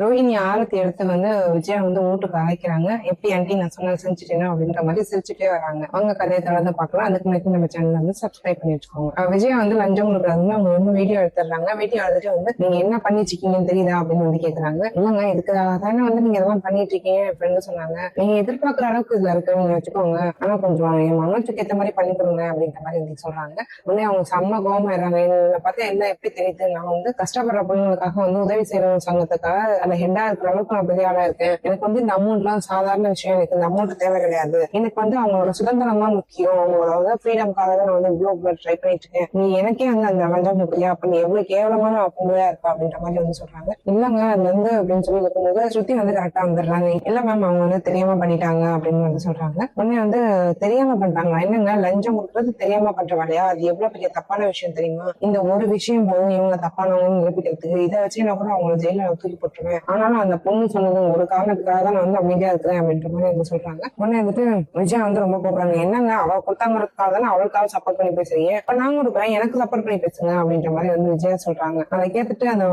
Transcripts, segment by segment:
ரோஹிணி ஆரத்தி எடுத்து வந்து விஜயா வந்து வீட்டுக்கு அழைக்கிறாங்க. எப்படி ஆண்டி நான் சொன்ன செஞ்சுட்டேனா அப்படின்ற மாதிரி சிரிச்சுட்டே வராங்க. அவங்க கதையை தொடர்ந்து பார்க்கலாம். அதுக்கு முன்னாடி நம்ம சேனல் வந்து சப்ஸ்கிரைப் பண்ணி வச்சுக்கோங்க. விஜயா வந்து லஞ்சம் கொடுக்குறாங்க. அவங்க வந்து வீடியோ எடுத்துடுறாங்க. வீடியோ எடுத்துட்டு வந்து நீங்க என்ன பண்ணிட்டு இருக்கீங்கன்னு தெரியுதா அப்படின்னு வந்து கேக்குறாங்க. இல்லங்க இதுக்காக தானே வந்து நீங்க இதெல்லாம் பண்ணிட்டு இருக்கீங்க அப்படின்னு சொன்னாங்க. நீங்க எதிர்பார்க்குற அளவுக்கு இதுல இருக்கு நீங்க வச்சுக்கோங்க. ஆனா கொஞ்சம் என் மனசுக்கு ஏற்ற மாதிரி பண்ணி கொடுங்க அப்படின்ற மாதிரி வந்து சொல்றாங்க. உடனே அவங்க செம்ம கோவமாயிடுறாங்க. என்னை பார்த்தா என்ன எப்படி தெரியுது, நான் வந்து கஷ்டப்படுற பொண்ணுங்களுக்காக வந்து உதவி செய்யறவங்க சங்கத்துக்காக அந்த ஹெட்டா இருக்கிற அளவுக்கு நான் பெரிய ஆளா இருக்கேன். எனக்கு வந்து இந்த அமௌண்ட் எல்லாம் சாதாரண விஷயம். எனக்கு இந்த அமௌண்ட் தேவை கிடையாது. எனக்கு வந்து அவங்களோட சுதந்திரம் தான் முக்கியம். அவங்களோட ஃப்ரீடம்காக தான் நான் வந்து இவ்வளவு ட்ரை பண்ணிட்டு இருக்கேன். நீ எனக்கே வந்து அந்த லஞ்சம் முக்கியா அப்ப நீ எவ்வளவு கேவலமான பொண்ணுயா இருப்பா அப்படின்ற மாதிரி வந்து சொல்றாங்க. இல்லங்க அது வந்து அப்படின்னு சொல்லி இருக்கும்போது ஸ்ருதி வந்து கரெக்டா வந்துடுறாங்க. இல்ல மேம் அவங்க வந்து தெரியாம பண்ணிட்டாங்க அப்படின்னு வந்து சொல்றாங்க. உடனே வந்து தெரியாம பண்றாங்க. என்னங்க லஞ்சம் கொடுக்கறது தெரியாம பண்ற வேலையா? அது எவ்வளவு பெரிய தப்பான விஷயம் தெரியுமா? இந்த ஒரு விஷயம் போதும் இவங்க தப்பானவங்க நிரூபிக்கிறதுக்கு. இதை வச்சு நான் கூட அவங்கள ஜெயில தூக்கி போட்டுருவேன். ஆனாலும் அந்த பொண்ணு சொன்னது ஒரு காரணத்துக்காக தான் நான் வந்து அமைதியா இருக்கிறேன் அப்படின்ற மாதிரி வந்து சொல்றாங்க. உடனே வந்துட்டு விஜயா வந்து ரொம்ப கூப்பிடுறாங்க. என்னங்க அவ கொடுத்தாங்கிறதுக்காக தானே அவளுக்காக சப்போர்ட் பண்ணி பேசுறீங்க. இப்ப நான் கொடுக்குறேன் எனக்கு சப்போர்ட் பண்ணி பேசுங்க அப்படின்ற மாதிரி வந்து விஜயா சொல்றாங்க. அதை கேட்டுட்டு அந்த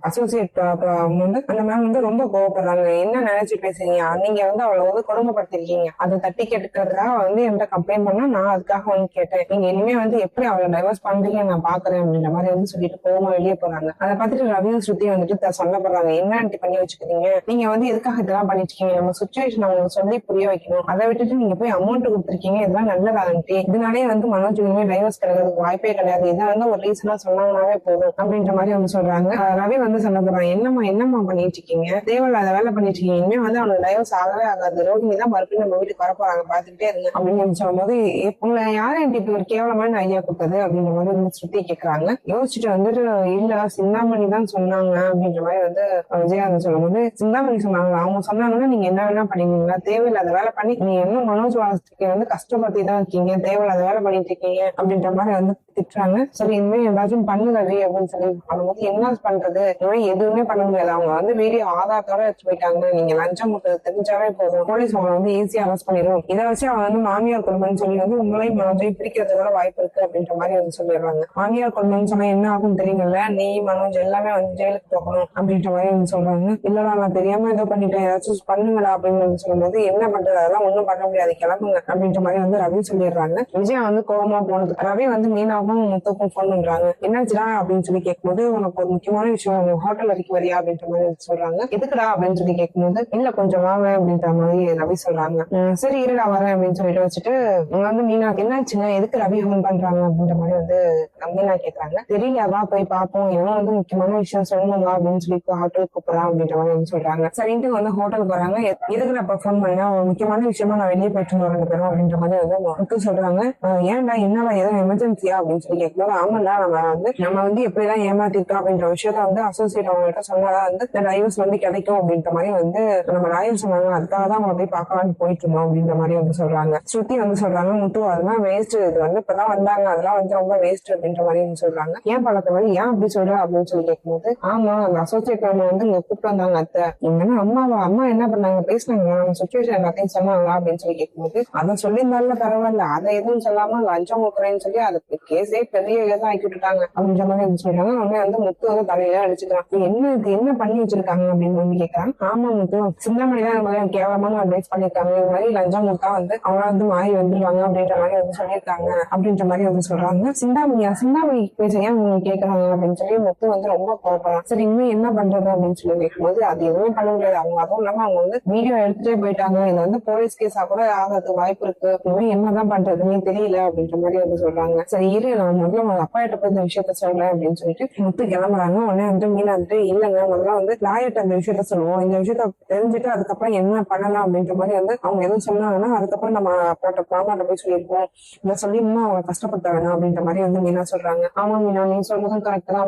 அசோசியேட் வந்து அந்த மேம் வந்து ரொம்ப கோவப்படுறாங்க. என்ன நினைச்சு பேசுறீங்க? நீங்க வந்து அவளை வந்து கொடுமைப்படுத்திருக்கீங்க. அதை தட்டி கேட்டுக்கிறதுக்காக வந்து என்கிட்ட கம்ப்ளைண்ட் பண்ணா நான் அதுக்காக வந்து கேட்டேன். நீங்க இனிமே வந்து எப்படி அவளை டைவர்ஸ் பண்றீங்க நான் பாக்குறேன் அப்படின்ற மாதிரி வந்து சொல்லிட்டு கோவமா வெளியே போறாங்க. அதை பார்த்துட்டு ரவியும் ஸ்ருதி வந்துட்டு சொல்லப்படுறாங்க. என்ன ஆண்டி பண்ணி வச்சுக்கிறீங்க? நீங்க வந்து எதுக்காக இதெல்லாம் பண்ணிட்டு இருக்கீங்க? நம்ம சுச்சுவேஷன் அவங்களுக்கு சொல்லி புரிய வைக்கணும். அதை விட்டுட்டு நீங்க போய் அமௌண்ட் கொடுத்துருக்கீங்க. இதெல்லாம் நல்லதா ஆண்டி? இதனாலே வந்து மனோஜ் டைவர்ஸ் கிடைக்கிறதுக்கு வாய்ப்பே கிடையாது. இதை வந்து ஒரு ரீசனா சொன்னாங்கன்னாவே போதும் அப்படின்ற மாதிரி வந்து சொல்றாங்க. ரவி வந்து சொல்லப்படுறாங்க. என்னம்மா பண்ணிட்டு இருக்கீங்க? தேவையில்லாத வேலை பண்ணிட்டு இருக்கீங்க. இனிமே வந்து அவனுக்கு டைவர்ஸ் ஆகவே ஆகாது. ரோஹிணி தான் மறுபடியும் நம்ம வீட்டுக்கு வரப்போறாங்க, பாத்துக்கிட்டே இருங்க அப்படின்னு சொல்லும்போது உங்களை யாரும் ஆண்டி இப்ப ஒரு கேவலமான ஐடியா கொடுத்தது அப்படின்ற மாதிரி வந்து ஸ்ருதி கேட்கறாங்க. யோசிச்சுட்டு வந்துட்டு இல்ல சிந்தாமணி தான் சொன்னாங்க அப்படின்ற மாதிரி வந்து விஜயகாந்த் சொல்லும்போது சிந்தாமணி சொன்னாங்க. அவங்க சொன்னாங்கன்னா நீங்க என்ன வேணா பண்ணுவீங்களா? தேவையில்லாத வேலை பண்ணி நீங்க என்ன மனோஜ் வாசத்துக்கு வந்து கஷ்டப்படுத்தி தான் இருக்கீங்க. தேவையில்லாத வேலை பண்ணிட்டு இருக்கீங்க அப்படின்ற மாதிரி வந்து திட்டுறாங்க. சரி இனிமே ஏதாச்சும் பண்ணு ரவி அப்படின்னு சொல்லி பண்ணும்போது என்ன பண்றது? இனிமே எதுவுமே பண்ண முடியாது. அவங்க வந்து வீடியோ ஆதாரத்தோட எடுத்து போயிட்டாங்க. நீங்க லஞ்சம் முட்டது தெரிஞ்சாவே போதும், போலீஸ் அவங்களை வந்து ஈஸியா அரெஸ்ட் பண்ணிடும். இதை வச்சு அவங்க வந்து மாமியார் குடும்பம்னு சொல்லி வந்து உங்களையும் மனோஜையும் பிரிக்கிறதுக்கு வாய்ப்பு இருக்கு அப்படின்ற மாதிரி வந்து சொல்லிடுறாங்க. மாமியார் குடும்பம்னு சொன்னா என்ன ஆகும் தெரியுங்கல்ல? நீ மனோஜ் எல்லாமே வந்து ஜெயிலுக்கு போகணும் அப்படின்ற மாதிரி வந்து சொல்றாங்க. இல்லடா நான் தெரியாம ஏதோ பண்ணிட்டேன், ஏதாச்சும் பண்ணுங்களா அப்படின்னு சொல்லும்போது என்ன பண்றது? அதெல்லாம் ஒண்ணும் பண்ண முடியாது, கிளம்புங்க அப்படின்ற மாதிரி வந்து ரவி சொல்லிடுறாங்க. விஜயா வந்து கோபமா போனது. ரவி வந்து மீனாவும் முத்துக்கும் போன் பண்றாங்க. என்னாச்சுடா அப்படின்னு சொல்லி கேட்கும்போது உனக்கு ஒரு முக்கியமான விஷயம், ஹோட்டல் வரைக்கும் வரியா அப்படின்ற மாதிரி சொல்றாங்க. எதுக்குடா அப்படின்னு சொல்லி கேட்கும்போது இல்ல கொஞ்சம் வாங்க அப்படின்ற மாதிரி ரவி சொல்றாங்க. சரி இருடா வரேன் அப்படின்னு சொல்லிட்டு வச்சுட்டு வந்து மீனா என்னாச்சுங்க எதுக்கு ரவி ஃபோன் பண்றாங்க அப்படின்ற மாதிரி வந்து மீனா கேட்கறாங்க. தெரியலவா போய் பாப்போம், ஏன்னா வந்து முக்கியமான விஷயம் சொல்லணுங்க அப்படின்னு சொல்லி ஹோட்டலுக்கு கூப்பிடலாம் அப்படின்ற மாதிரி வந்து சொல்றாங்க. சரின்ட்டு வந்து ஹோட்டலுக்கு வராங்க. எதுக்கு நான் ஃபோன் பண்ணா ஒரு முக்கியமான விஷயமா நான் வெளியே போயிட்டு ரெண்டு பேரும் அப்படின்ற மாதிரி வந்து முத்து சொல்றாங்க. ஏன்டா என்னடா ஏதோ எமர்ஜென்சியா அப்படின்னு சொல்லி கேட்கும்போது ஆமாண்டா நம்ம வந்து எப்படிதான் ஏமாத்திருக்கோம் அப்படின்ற விஷயத்த வந்து அசோசியேட் அவங்ககிட்ட சொன்னாதான் வந்து இந்த டைவர்ஸ் வந்து கிடைக்கும் அப்படின்ற மாதிரி வந்து நம்ம ராயல் சொன்னாங்க. அதுக்காக தான் அவங்க போய் பார்க்கலான்னு போயிட்டு இருந்தோம் அப்படின்ற மாதிரி வந்து சொல்றாங்க. ஸ்ருதி வந்து சொல்றாங்க முத்து அதெல்லாம் வேஸ்ட், இது வந்து இப்பதான் வந்தாங்க, அதெல்லாம் வந்து ரொம்ப வேஸ்ட் அப்படின்ற மாதிரி வந்து சொல்றாங்க. ஏன் பழக்கம் வந்து ஏன் அப்படி சொல்ற அப்படின்னு சொல்லி கேட்கும்போது ஆமா அந்த அசோசியேட் நம்ம வந்து இங்க கூப்பிட்டு வந்தாங்க அத்தை. இங்கன்னா அம்மா என்ன பண்ணாங்க பேசினாங்க, நம்ம சுச்சுவேஷன் எல்லாத்தையும் சொன்னாங்க அப்படின்னு சொல்லி கேட்கும்போது அதை சொல்லியிருந்தாலும் பரவாயில்ல, அதை எதுவும் சொல்லாம லஞ்சம் கொடுக்குறேன்னு சொல்லி அதுக்கு கேஸே பெரிய தான் ஆக்கி விட்டுட்டாங்க அப்படின்ற மாதிரி சொல்றாங்க. உடனே வந்து முத்து வந்து தலையில அடிச்சுக்கிறான். என்ன பண்ணி வச்சிருக்காங்க அப்படின்னு வந்து கேட்கறான். ஆமா முத்து சிந்தாமணி தான் இந்த மாதிரி கேவலமான அட்வைஸ் பண்ணிருக்காங்க. இந்த மாதிரி லஞ்சம் கொடுத்தா வந்து அவங்க வந்து மாறி வந்துருவாங்க அப்படின்ற மாதிரி வந்து சொல்லியிருக்காங்க அப்படின்ற மாதிரி வந்து சொல்றாங்க. சிந்தாமணி பேச ஏன் கேட்கறாங்க அப்படின்னு சொல்லி முத்து வந்து ரொம்ப கோபப்படுறான். சரி இன்னும் என்ன பண்றது அப்படின்னு சொல்லி கேட்கும்போது அது எதுவுமே பண்ண முடியாது. அவங்க அதுவும் இல்லாம அவங்க வந்து வீடியோ எடுத்துட்டே போயிட்டாங்க. இது வந்து போலீஸ் கேஸா கூட ஆகிறதுக்கு வாய்ப்பு இருக்கு. இனிமே என்னதான் பண்றதுன்னு தெரியல அப்படின்ற மாதிரி வந்து சொல்றாங்க. சரி இரு நான் முதல்ல உங்க அப்பா கிட்ட போய் இந்த விஷயத்த சொல்றேன் அப்படின்னு சொல்லிட்டு முத்து கிளம்புறாங்க. உடனே வந்து மீனா வந்துட்டு இல்லங்க முதல்ல வந்து லாயர்ட்ட அந்த விஷயத்த சொல்லுவோம், இந்த விஷயத்த தெரிஞ்சுட்டு அதுக்கப்புறம் என்ன பண்ணலாம் அப்படின்ற மாதிரி வந்து அவங்க எதுவும் சொன்னாங்கன்னா அதுக்கப்புறம் நம்ம அப்பாட்ட மாமாட்ட போய் சொல்லியிருப்போம், இதை சொல்லி இன்னும் அவங்க கஷ்டப்படுத்த வேணாம் அப்படின்ற மாதிரி வந்து மீனா சொல்றாங்க. ஆமா மீனா நீ சொல்றதும் கரெக்ட் தான்.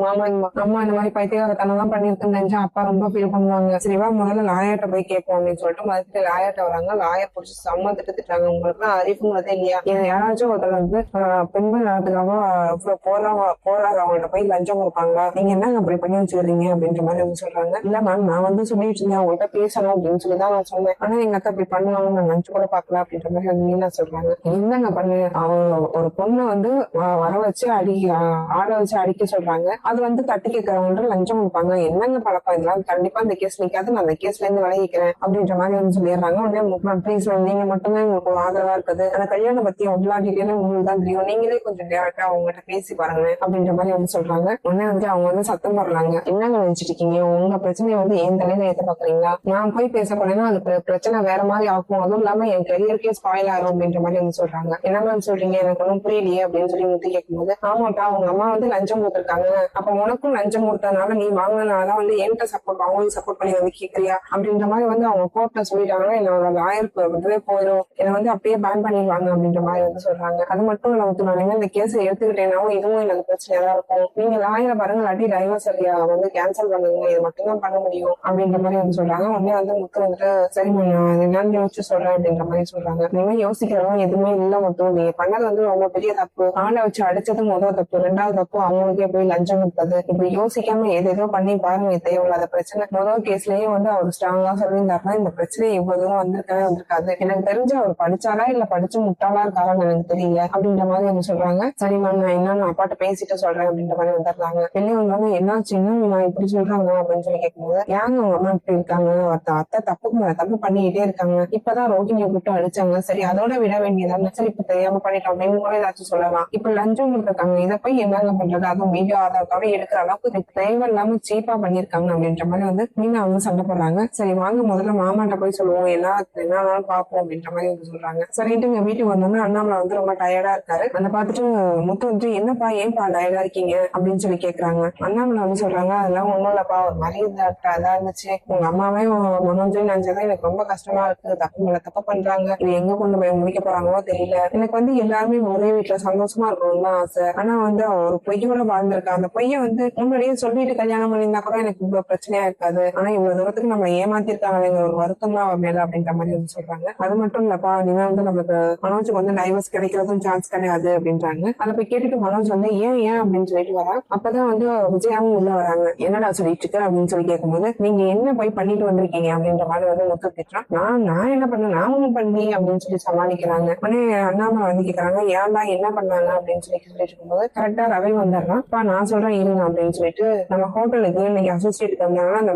அம்மா இந்த மாதிரி பைத்தியக்காரத்தனம் தான் பண்ணிருக்குன்னு நினைச்சா அப்பா ரொம்ப ஃபீல் பண்ணுவாங்க. சரிவா முதல்ல லாயர்ட்ட போய் கேட்போம் அப்படின்னு சொல்லிட்டு மறுத்து லாயர்ட்ட வராங்க. லாயர் பிடிச்சி செம்ம திட்டுறாங்க. உங்களுக்கு எல்லாம் அறிவுங்கிறதே இல்லையா? யாராச்சும் ஒருத்தர் வந்து பெண்கள் நலத்துக்காக போறாங்க போய் லஞ்சம் கொடுப்பாங்களா, நீங்க என்ன அப்படி பண்ணி வச்சுக்கிறீங்க அப்படின்ற மாதிரி வந்து சொல்றாங்க. இல்ல மேம், நான் வந்து சொல்லிட்டு இருந்தேன் அவங்கள்ட்ட பேசணும் அப்படின்னு சொல்லிதான் நான் சொன்னேன். ஆனா எங்க அத்தை அப்படி பண்ணுவாங்க நான் நினைச்சு கூட பாக்கல அப்படின்ற மாதிரி வந்து மீனா சொல்றாங்க. என்னங்க பண்ணு, அவங்க ஒரு பொண்ணை வந்து வர வச்சு ஆட வச்சு அடிக்க சொல்றாங்க. அது வந்து தட்டி கேட்கறவங்க லஞ்சம் கொடுப்பாங்க. என்னங்க பழக்கம் இதெல்லாம், கண்டிப்பா இந்த கேஸ் நிக்காது, நான் அந்த கேஸ்ல இருந்து விலகிக்கிறேன் அப்படின்ற மாதிரி வந்து சொல்லிடுறாங்க. உடனே ப்ளீஸ் நீங்க மட்டுமே உங்களுக்கு ஆதரவா இருக்குது, அந்த கல்யாணம் பத்தி எல்லா டீட்டெயிலும் உங்களுக்கு தான் தெரியும், நீங்களே கொஞ்சம் டேரக்டா அவங்ககிட்ட பேசி பாருங்க அப்படின்ற மாதிரி வந்து சொல்றாங்க. உடனே வந்து அவங்க வந்து சத்தம் போடுறாங்க. என்னங்க நினைச்சிட்டு இருக்கீங்க, உங்க பிரச்சனையை வந்து என் தலையில ஏத்த பாக்குறீங்களா, நான் போய் பேச போனேன்னா அது பிரச்சனை வேற மாதிரி ஆகும், அதுவும் இல்லாம என் கரியருக்கே ஸ்பாயில் ஆகும் அப்படின்ற மாதிரி வந்து சொல்றாங்க. என்ன சொல்றீங்க, எனக்கு ஒன்றும் புரியலையே அப்படின்னு சொல்லி முத்தி கேட்கும்போது, ஆமாப்பா உங்க அம்மா வந்து லஞ்சம் கொடுத்துருக்காங்க, அப்ப உனக்கும் லஞ்சம் கொடுத்ததுனால நீ வாங்கினாலதான் வந்து என்கிட்ட சப்போர்ட் அவங்களுக்கு சப்போர்ட் பண்ணி வந்து கேட்கறியா அப்படின்ற மாதிரி வந்து அவங்க கோர்ட்ல சொல்லிட்டாங்கன்னா என்னோட லாயருக்கு இதுவே போயிடும், என்னை வந்து அப்படியே பேன் பண்ணிடுவாங்க அப்படின்ற மாதிரி வந்து சொல்றாங்க. அது மட்டும் இல்லாம நான் இந்த கேஸை எடுத்துக்கிட்டேனாவும் இதுவும் எனக்கு பிரச்சனையா தான் இருக்கும், நீங்க லாயரை பாருங்க, இல்லாட்டி டைவர்ஸ் வந்து கேன்சல் பண்ணுங்க, இது மட்டும் தான் பண்ண முடியும் அப்படின்ற மாதிரி வந்து சொல்றாங்க. உடனே வந்து முத்து வந்துட்டு சரி நான் என்னன்னு யோசிச்சு சொல்றேன் அப்படின்ற மாதிரி சொல்றாங்க. நீங்க யோசிக்கிறவங்க எதுவுமே இல்ல மட்டும், நீங்க பண்ணது வந்து ரொம்ப பெரிய தப்பு, ஆளை வச்சு அடிச்சது முதல் தப்பு, ரெண்டாவது தப்பு அவங்களுக்கே போய் லஞ்சம் கொடுத்தது, இப்படி யோசிக்காம ஏதேதோ பண்ணி பாருங்க, தேவையில்லாத பிரச்சனை. முதல் கேஸ்லயே வந்து அவர் ஸ்ட்ராங்கா சொல்லியிருந்தாருன்னா இந்த பிரச்சனை இவ்வளவு தூரம் வந்திருக்காது. எனக்கு தெரிஞ்சு அவர் படிச்சாரா இல்ல படிச்சு முட்டாளா இருக்காரான்னு எனக்கு தெரியல அப்படின்ற மாதிரி வந்து சொல்றாங்க. சரி மேம் நான் என்னன்னு அப்பாட்ட பேசிட்டு சொல்றேன் அப்படின்ற மாதிரி வந்துடுறாங்க. வெளியே வந்தாலும் என்னாச்சுன்னா நான் இப்படி சொல்றாங்க அப்படின்னு சொல்லி கேட்கும்போது, ஏங்க உங்க அம்மா இப்படி இருக்காங்க, அத்தை தப்பு பண்ணிக்கிட்டே இருக்காங்க, இப்பதான் ரோகிணியை கூப்பிட்டு அடிச்சாங்க, சரி அதோட விட வேண்டியதான, சரி இப்ப தெரியாம பண்ணிட்டோம் அப்படின்னு கூட ஏதாச்சும் சொல்லலாம், இப்ப லஞ்சம் கொடுத்துருக்காங்க, இதை போய் என்னங்க பண்றது, அதுவும் வீடியோ ஆதாரத்தோட எடுக்கிற அளவுக்கு தேவையில்லாம சீப்பா பண்ணிருக்காங்க அப்படின்ற மாதிரி வந்து மீனா வந்து சண்டை போடுறாங்க. சரி வாங்க முதல்ல மாமாட்ட போய் சொல்லுவோம், என்னாலும் பாப்போம் அப்படின்ற மாதிரி வந்து சொல்றாங்க. சரிட்டு இங்க வீட்டுக்கு வந்தோம்னா அண்ணாமலை வந்து ரொம்ப டயர்டா இருக்காரு. அதை பார்த்துட்டு முத்து வந்து என்னப்பா ஏன்பா டயர்டா இருக்கீங்க அப்படின்னு சொல்லி கேக்குறாங்க. அண்ணாமலை வந்து சொல்றாங்க, அதெல்லாம் ஒண்ணும் இல்லப்பா, ஒரு மாதிரி இதா இருந்துச்சு, உங்க அம்மாவே மனோஜையும் நினைச்சதான் எனக்கு ரொம்ப கஷ்டமா இருக்கு, தப்பு பண்றாங்க, இது எங்க கொண்டு போய் முடிக்க போறாங்களோ தெரியல, எனக்கு வந்து எல்லாருமே ஒரே வீட்டுல சந்தோஷமா இருக்கணும் தான் ஆசை, ஆனா வந்து ஒரு பொய்யோட வாழ்ந்திருக்கா, அந்த பொய்ய வந்து முன்னாடியே சொல்லிட்டு கல்யாணம் பண்ணியிருந்தா கூட எனக்கு இவ்வளவு பிரச்சனையா இருக்காது, ஆனா இவ்வளவு தூரத்துக்கு நம்ம ஏமாத்திருக்காங்க, ஒரு வருத்தம் தான் அவர் மேல அப்படின்ற மாதிரி வந்து சொல்றாங்க. அது மட்டும் இல்லப்பா, நீங்க வந்து நமக்கு மனோஜுக்கு வந்து டைவர்ஸ் கிடைக்கிறதும் சான்ஸ் கிடையாது அப்படின்றாங்க. அதை போய் கேட்டுட்டு மனோஜ் வந்து ஏன் அப்படின்னு சொல்லிட்டு வரா. அப்பதான் வந்து விஜயாவும் உள்ள வராங்க. என்னடா சொல்லிட்டு இருக்க அப்படின்னு சொல்லி கேட்கும்போது, நீங்க என்ன போய் பண்ணிட்டு வந்திருக்கீங்க அப்படின்ற மாதிரி வந்து முத்து கேட்கிறான். நான் என்ன பண்ணேன், நான் ஒண்ணும் பண்ணி அப்படின்னு சொல்லி சமாளிக்கிறாங்க. உடனே அண்ணாமலை வந்து கேட்கறாங்க, ஏன்டா என்ன பண்ணாங்க அப்படின்னு சொல்லிட்டு இருக்கும்போது கரெக்டா ரவி வந்துடுறான். நான் சொல்றேன் இருங்க அப்படின்னு சொல்லிட்டு, நம்ம ஹோட்டலுக்கு இன்னைக்கு அசோசியேட் வந்தாங்கன்னா அந்த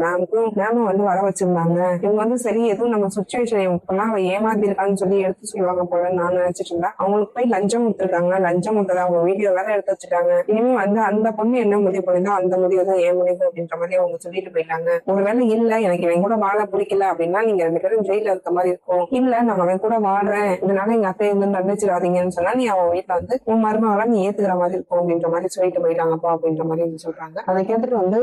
மேமும் வந்து வர வச்சிருந்தாங்க, இவங்க வந்து சரி எதுவும் நம்ம சுச்சுவேஷன் அவ ஏமாத்திருக்கான்னு சொல்லி எடுத்து சொல்லுவாங்க போல நான் நினைச்சிட்டு இருந்தேன், அவங்களுக்கு போய் லஞ்சம் கொடுத்துருக்காங்க, லஞ்சம் கொடுத்ததா அவங்க வீடியோ வேற எடுத்து வச்சுட்டாங்க, இனிமே வந்து அந்த பொண்ணு என்ன முடிவு பண்ணிருந்தோ அந்த முடிவு தான் ஏன் முடிவு அப்படின்ற மாதிரி அவங்க சொல்லிட்டு போயிட்டாங்க. ஒருவேளை இல்ல எனக்கு இவன் கூட வாழ பிடிக்கல அப்படின்னா நீங்க 2 பேரும் ஜெயில இருக்க மாதிரி இருக்கும், இல்ல நான் அவன் கூட வாடுறேன் இதனால எங்க அத்தையை வந்து தண்டிச்சிடாதீங்கன்னு சொன்னா நீ அவன் வீட்டுல வந்து உன் மருமகளா நீ ஏத்துக்கிற மாதிரி இருக்கும் அப்படின்ற மாதிரி சொல்லிட்டு போயிட்டாங்கப்பா அப்படின்ற மாதிரி சொல்றாங்க. அதை கேட்டுட்டு வந்து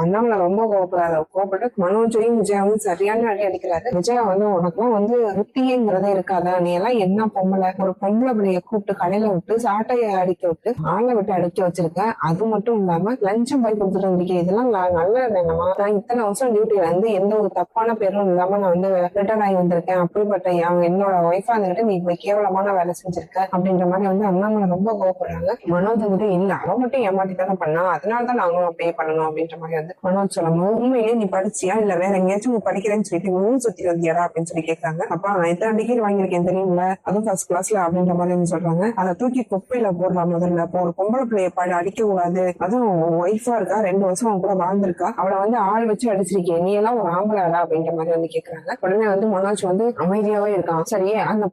அண்ணாமலை ரொம்ப கோபப்பட்டு மனோஜையும் விஜயாவும் சரியான அடி அடிக்கிறாரு. விஜயா வந்து உனக்குலாம் வந்து புத்திங்கிறதே இருக்காதா, நீ எல்லாம் என்ன பொம்பளை, ஒரு பொம்பளை பிள்ளைய கூப்பிட்டு கடையில விட்டு சாட்டையை அடிக்க விட்டு ஆளை விட்டு அடிக்க வச்சிருக்க, அது மட்டும் இல்லாம லஞ்சம் போய் கொடுத்துட்டு வந்திருக்கேன், இதெல்லாம் நல்லா இல்லைங்கம்மா, நான் இத்தனை வருஷம் டியூட்டில வந்து எந்த ஒரு தப்பான பேரும் இல்லாம நான் வந்து ரிட்டர்ன் ஆகி வந்திருக்கேன், அப்படிப்பட்ட அவங்க என்னோட ஒய்ஃபா இருந்துட்டு நீ இப்ப கேவலமான வேலை செஞ்சிருக்க அப்படின்ற மாதிரி வந்து அண்ணாமலை ரொம்ப கோவப்படுறாங்க. மனோஜ் வந்து இல்ல அவன் மட்டும் ஏமாத்தி தானே பண்ணா, அதனாலதான் நாங்களும் அப்படியே பண்ணணும் அப்படின்ற மாதிரி வந்து மனோஜ் சொல்லும்போது, உண்மையிலேயே நீ படிச்சியா இல்ல வேற எங்கேயாச்சும் படிக்கிறேன்னு சொல்லிட்டு ஊர் சுத்தி வந்தியாரா அப்படின்னு சொல்லி கேட்கறாங்க. அப்பா நான் எத்தனை டிகிரி வாங்கியிருக்கேன் தெரியுமில்ல, அதுவும் ஃபர்ஸ்ட் கிளாஸ்ல அப்படின்ற மாதிரி சொல்றாங்க. அதை தூக்கி குப்பையில போடலாம் முதல்ல, இப்போ ஒரு பொம்பளை பிள்ளைய அடிக்க கூடாது, அதுவும் ஒய்ஃபா இருக்கா, 2 வருஷம் அவங்க கூட வாழ்ந்திருக்கா, அவளை வந்து ஆள் வச்சு அடிச்சிருக்கேன், நீ எல்லாம் ஒரு ஆம்பளாடா அப்படின்ற மாதிரி வந்து கேட்கறாங்க. உடனே வந்து மனோஜ் வந்து அமைதியாவே இருக்கான். சரி அந்த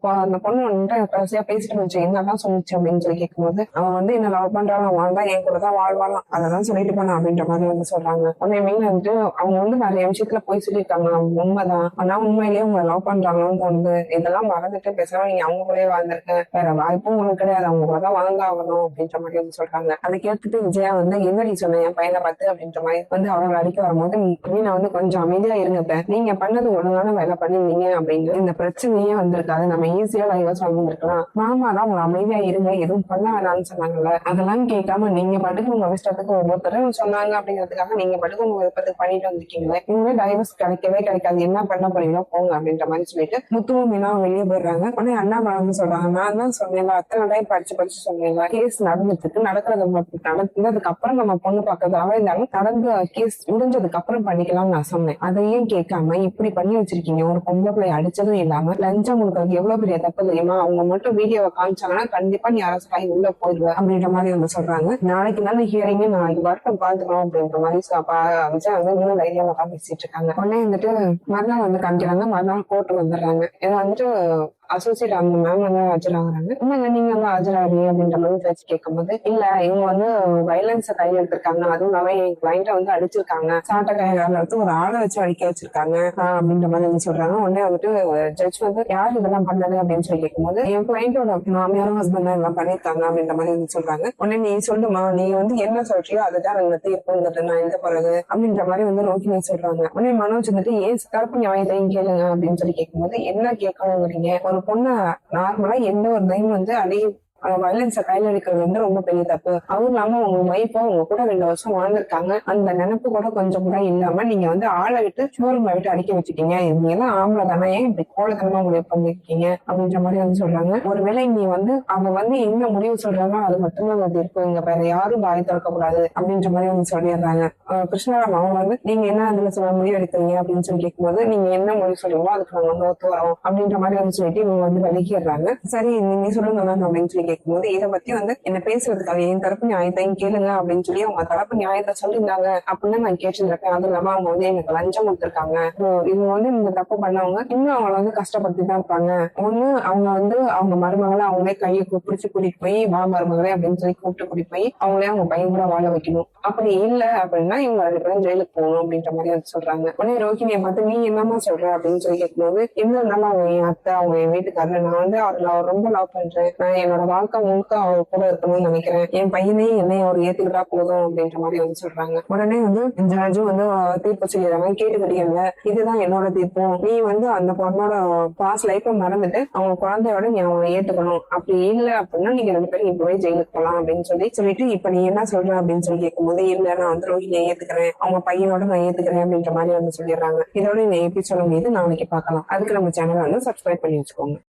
பொண்ணு வந்துட்டு கடைசியா பேசிட்டு வந்துச்சு, என்னதான் சொல்லிச்சு அப்படின்னு சொல்லி கேட்கும்போது, அவன் வந்து என்ன லவ் பண்றான், அவன் தான் என் கூட தான் வாழ்வாளாம், அதெல்லாம் சொல்லிட்டு போனா அப்படின்ற மாதிரி வந்து சொல்றாங்க. உடனே மீன் வந்துட்டு அவங்க வந்து நிறைய விஷயத்துல போய் சொல்லியிருக்காங்க, உண்மைதான், ஆனா உண்மையிலேயே உங்களை லவ் பண்றாங்கன்னு தோணுது, இதெல்லாம் மறந்துட்டு பேசாம நீங்க அவங்க கூடயே வாழ்ந்திருக்க, வேற வாய்ப்பும் உங்களுக்கு கிடையாது, அவங்க கூட தான் வாழ்ந்தாகணும் அப்படின்ற மாதிரி வந்து சொல்றாங்க. அதை கேட்டுட்டு விஜயா வந்து என்னடி சொன்ன என் பையனை பார்த்து அப்படின்ற மாதிரி வந்து அவங்க அடிக்க வரும்போது, மீனா வந்து கொஞ்சம் அமைதியா இருங்க, நீங்க பண்ணது ஒழுங்கான வேலை பண்ணிருந்தீங்க அப்படின்னு இந்த பிரச்சனையே வந்திருக்காது, நம்ம ஈஸியா டைவர்ஸ் வாங்கிருக்கலாம், மாமா தான் உங்க அமைதியா இருங்க எதுவும் பண்ண வேணாம்னு சொன்னாங்கல்ல, அதெல்லாம் கேட்காம நீங்க பாட்டுக்கு உங்க இஷ்டத்துக்கு ஒவ்வொருத்தரும் சொன்னாங்க அப்படிங்கிறதுக்காக நீங்க பாட்டுக்கு உங்க விருப்பத்துக்கு பண்ணிட்டு வந்திருக்கீங்களே, இனிமே டைவர்ஸ் கிடைக்கவே கிடைக்காது, என்ன பண்ண போறீங்களோ போங்க அப்படின்ற மாதிரி சொல்லிட்டு முத்துவும் மீனா வெளியே போயிடுறாங்க. உடனே அண்ணாமலை வந்து சொல்றாங்க, நான் தான் சொன்னேன் அத்தனை டைம் படிச்சு சொன்னேன், பண்ணிக்கோங்க. கேஸ் நடந்துட்டு நடந்ததுக்கு அப்புறம் நம்ம பொண்ணு பார்க்கறதாவே இருந்தாலும் நடந்த கேஸ் முடிஞ்சதுக்கு அப்புறம் பண்ணிக்கலாம்னு நான் சொன்னேன். அதையும் கேட்காம இப்படி பண்ணி வச்சிருக்கீங்க. ஒரு பொம்பளை பிள்ளை அடிச்சதும் இல்லாம லஞ்சம் கொடுக்கறது எவ்வளவு பெரிய தப்பு தெரியுமா? அவங்க மட்டும் வீடியோவை காமிச்சாங்கன்னா கண்டிப்பா நீ அரசு ஆகி உள்ள போயிடுவேன் அப்படின்ற மாதிரி வந்து சொல்றாங்க. நாளைக்கு தானே ஹியரிங், நாளைக்கு வரட்டும் பாத்துக்கணும் அப்படின்ற மாதிரி விஜய் வந்து இன்னும் தைரியமா தான் பேசிட்டு இருக்காங்க. உடனே வந்துட்டு மறுநாள் வந்து காமிக்கிறாங்க. மறுநாள் கோர்ட்டு வந்துடுறாங்க. ஏன்னா வந்துட்டு அசோசியேட் அந்த மேம் வந்து ஆஜராகிறாங்க. என்னங்க நீங்க வந்து ஆஜராகிறீங்க அப்படின்ற மாதிரி பேச்சு கேட்கும்போது, இல்ல இவங்க வந்து வயலன்ஸ கையில் எடுத்திருக்காங்க, அதுவும் இல்லாம என் கிளைண்ட வந்து அடிச்சிருக்காங்க, சாட்டை கையால எடுத்து ஒரு ஆளை வச்சு அடிக்க வச்சிருக்காங்க அப்படின்ற மாதிரி வந்து சொல்றாங்க. உடனே வந்துட்டு ஜட்ஜ் வந்து யார் இதெல்லாம் பண்ணது அப்படின்னு சொல்லி கேட்கும்போது, என் கிளைண்டோட மாமியாரும் ஹஸ்பண்டும் எல்லாம் பண்ணிருக்காங்க அப்படின்ற மாதிரி வந்து சொல்றாங்க. உடனே நீ சொல்லுமா, நீ வந்து என்ன சொல்றியோ அதுதான் எனக்கு தீர்ப்பு, நான் எழுத போறது அப்படின்ற மாதிரி வந்து ரோஹிணி சொல்றாங்க. உடனே மனோஜ் வந்துட்டு ஏன் தரப்பு நியாயத்தையும் கேளுங்க அப்படின்னு சொல்லி கேட்கும்போது, என்ன கேட்கணுங்கிறீங்க? ஒரு பொண்ணு நார்மலா எந்த ஒரு டைம் வந்து வயலன்ஸ கையில எடுக்கிறது வந்து ரொம்ப பெரிய தப்பு. அதுவும் இல்லாம உங்க ஒய்ஃபா உங்க கூட 2 வருஷம் வாழ்ந்திருக்காங்க. அந்த நினைப்பு கூட கொஞ்சம் கூட இல்லாம நீங்க வந்து ஆளை விட்டு ஷோரூம் விட்டு அடிக்க வச்சுட்டீங்க. நீங்க எல்லாம் ஆம்பளை தானே, ஏன் இப்படி கோலத்தனமா முடிவு பண்ணிருக்கீங்க அப்படின்ற மாதிரி வந்து சொல்றாங்க. ஒருவேளை நீ வந்து அவங்க வந்து என்ன முடிவு சொல்றாங்க அது மட்டும்தான் அது இருக்கும், இங்க வேற யாரும் வாய் திறக்க கூடாது அப்படின்ற மாதிரி வந்து சொல்லிடுறாங்க. கிருஷ்ணராம் அவங்க வந்து நீங்க என்ன அதுல சொல்ல முடிவு எடுக்கிறீங்க அப்படின்னு சொல்லி கேட்கும்போது, நீங்க என்ன முடிவு சொல்றீங்களோ அதுக்கு நாங்க வந்து ஒத்து வரோம் அப்படின்ற மாதிரி வந்து சொல்லிட்டு இவங்க வந்து விலகிடுறாங்க. சரி நீங்க சொல்லுங்க மேம் அப்படின்னு சொல்லி கேட்கும்போது, இதை பத்தி வந்து என்ன பேசுறதுக்காக என் தரப்பு நியாயத்தையும் கேளுங்க அப்படின்னு சொல்லி அவங்க தரப்பு நியாயத்தை சொல்லியிருந்தாங்க அப்படின்னு நான் கேட்டிருந்திருக்கேன். அது இல்லாம அவங்க வந்து எனக்கு லஞ்சம் கொடுத்திருக்காங்க, இவங்க வந்து இந்த தப்பு பண்ணவங்க இன்னும் அவங்கள வந்து கஷ்டப்படுத்தி தான் இருப்பாங்க. ஒண்ணு அவங்க வந்து அவங்க மருமகளை அவங்களே கையை பிடிச்சு கூட்டிட்டு போய் வா மருமகளே அப்படின்னு சொல்லி கூப்பிட்டு கூட்டிட்டு போய் அவங்களே அவங்க பையன் கூட வாழ வைக்கணும். அப்படி இல்ல அப்படின்னா இவங்க 2 பேரும் ஜெயிலுக்கு போகணும் அப்படின்ற மாதிரி வந்து சொல்றாங்க. உடனே ரோஹிணியை பார்த்து நீ என்னமா சொல்ற அப்படின்னு சொல்லி கேட்கும்போது, என்ன இருந்தாலும் அவங்க என் அத்தை, அவங்க என் வீட்டுக்காரர், நான் வந்து அவர் ரொம்ப லவ் பண்றேன், நான் என்னோட வாழ்க்கை முழுக்க அவர் கூட இருக்கணும்னு நினைக்கிறேன், என் பையனையும் என்னையும் அவர் ஏத்துக்கிட்டா போதும் அப்படின்ற மாதிரி வந்து சொல்றாங்க. உடனே வந்து ஜட்ஜும் வந்து தீர்ப்பு சொல்லிடுறாங்க. கேட்டுக்கிட்டீங்க, இதுதான் என்னோட தீர்ப்பு, நீ வந்து அந்த பொண்ணோட பாஸ்ட் லைஃப் மறந்துட்டு அவங்க குழந்தையோட நீ அவங்க ஏத்துக்கணும், அப்படி இல்ல அப்படின்னா நீங்க 2 பேரும் இப்பவே ஜெயிலுக்கு போலாம் அப்படின்னு சொல்லிட்டு இப்ப நீ என்ன சொல்ற அப்படின்னு சொல்லி கேட்கும்போது, இல்ல நான் வந்து ரோஹிணியை ஏத்துக்கிறேன், அவங்க பையனோட நான் ஏத்துக்கிறேன் அப்படின்ற மாதிரி வந்து சொல்லிடுறாங்க. இதோட இந்த எபிசோட மீது நாளைக்கு பார்க்கலாம். அதுக்கு நம்ம சேனலை வந்து சப்ஸ்கிரைப் பண்ணி வச்சுக்கோங்க.